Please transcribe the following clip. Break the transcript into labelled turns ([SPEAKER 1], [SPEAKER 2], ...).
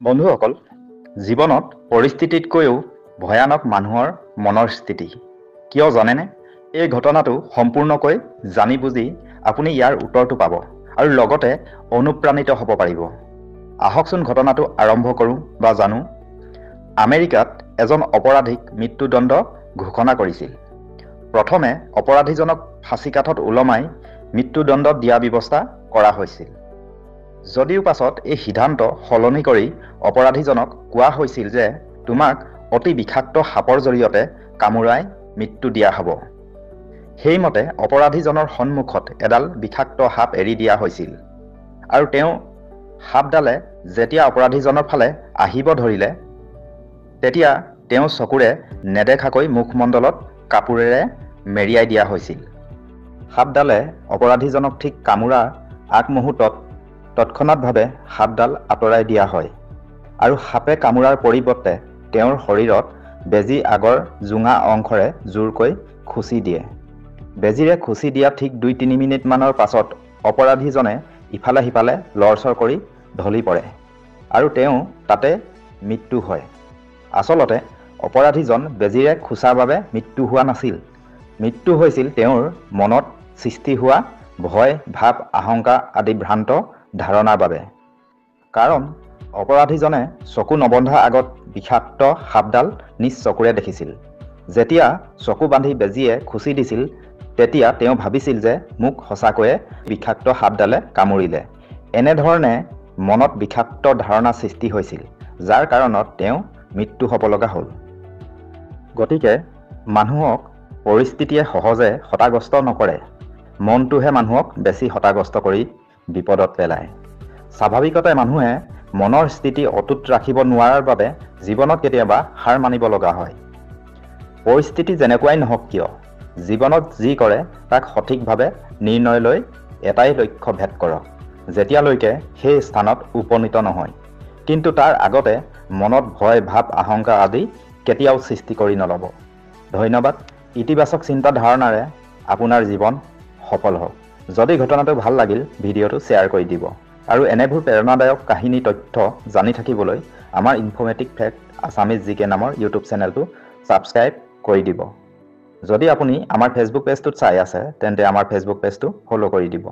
[SPEAKER 1] বন্ধুসকল, জীৱনত পৰিস্থিতিতকৈও ভয়ানক মানুহৰ মনৰ স্থিতি। কিয় জানেনে? এই ঘটনাটো সম্পূৰ্ণকৈ জানি বুজি আপুনি ইয়াৰ উত্তৰটো পাব আৰু লগতে অনুপ্ৰাণিত হ'ব পাৰিব। আহকচোন ঘটনাটো আৰম্ভ কৰোঁ বা জানো। আমেৰিকাত এজন অপৰাধীক মৃত্যুদণ্ড ঘোষণা কৰিছিল। প্ৰথমে অপৰাধীজনক ফাঁচীকাঠত ওলমাই মৃত্যুদণ্ড দিয়া ব্যৱস্থা কৰা হৈছিল। যদিও পাছত এই সিদ্ধান্ত সলনি কৰি অপৰাধীজনক কোৱা হৈছিল যে তোমাক অতি বিষাক্ত সাপৰ জৰিয়তে কামোৰাই মৃত্যু দিয়া হ'ব। সেইমতে অপৰাধীজনৰ সন্মুখত এডাল বিষাক্ত সাপ এৰি দিয়া হৈছিল আৰু তেওঁ সাপডালে যেতিয়া অপৰাধীজনৰ ফালে আহিব ধৰিলে তেতিয়া তেওঁ চকুৰে নেদেখাকৈ মুখমণ্ডলত কাপোৰেৰে মেৰিয়াই দিয়া হৈছিল। সাপডালে অপৰাধীজনক ঠিক কামোৰাৰ আগমুহূৰ্তত তৎক্ষণাৎভাৱে সাপডাল আঁতৰাই দিয়া হয় আৰু সাপে কামোৰাৰ পৰিৱৰ্তে তেওঁৰ শৰীৰত বেজী আগৰ জোঙা অংশৰে জোৰকৈ খুচি দিয়ে। বেজীৰে খুচি দিয়া ঠিক ২-৩ মিনিটমানৰ পাছত অপৰাধীজনে ইফালে সিফালে লৰচৰ কৰি ঢলি পৰে আৰু তেওঁ তাতে মৃত্যু হয়। আচলতে অপৰাধীজন বেজীৰে খুচাৰ বাবে মৃত্যু হোৱা নাছিল। মৃত্যু হৈছিল তেওঁৰ মনত সৃষ্টি হোৱা ভয়, ভাৱ, আশংকা আদি ভ্ৰান্ত ধাৰণাৰ বাবে। কাৰণ অপৰাধীজনে চকু নবন্ধা আগত বিষাক্ত সাপডাল নিজ চকুৰে দেখিছিল। যেতিয়া চকু বান্ধি বেজীয়ে খুচি দিছিল তেতিয়া তেওঁ ভাবিছিল যে মোক সঁচাকৈয়ে বিষাক্ত সাপডালে কামুৰিলে। এনেধৰণে মনত বিষাক্ত ধাৰণা সৃষ্টি হৈছিল, যাৰ কাৰণত তেওঁ মৃত্যু হ'ব লগা হ'ল। গতিকে মানুহক পৰিস্থিতিয়ে সহজে হতাগ্ৰস্ত নকৰে, মনটোহে মানুহক বেছি হতাগ্ৰস্ত কৰি বিপদত পেলায়। স্বাভাৱিকতে মানুহে মনৰ স্থিতি অটুট ৰাখিব নোৱাৰাৰ বাবে জীৱনত কেতিয়াবা হাৰ মানিব লগা হয়। পৰিস্থিতি যেনেকুৱাই নহওক কিয়, জীৱনত যি কৰে তাক সঠিকভাৱে নিৰ্ণয় লৈ এটাই লক্ষ্য ভেদ কৰক, যেতিয়ালৈকে সেই স্থানত উপনীত নহয়। কিন্তু তাৰ আগতে মনত ভয়, ভাৱ, আশংকা আদি কেতিয়াও সৃষ্টি কৰি নল'ব। ধন্যবাদ। ইতিবাচক চিন্তা ধাৰণাৰে আপোনাৰ জীৱন সফল হওক। যদি ঘটনাটো ভাল লাগিল, ভিডিঅ'টো শ্বেয়াৰ কৰি দিব আৰু এনেবোৰ প্ৰেৰণাদায়ক কাহিনী তথ্য জানি থাকিবলৈ আমাৰ ইনফৰ্মেটিভ ফেক্ট আছামিজ জিকে নামৰ ইউটিউব চেনেলটো ছাবস্ক্ৰাইব কৰি দিব। যদি আপুনি আমাৰ ফেচবুক পেজটোত চাই আছে তেন্তে আমাৰ ফেচবুক পেজটো ফ'ল' কৰি দিব।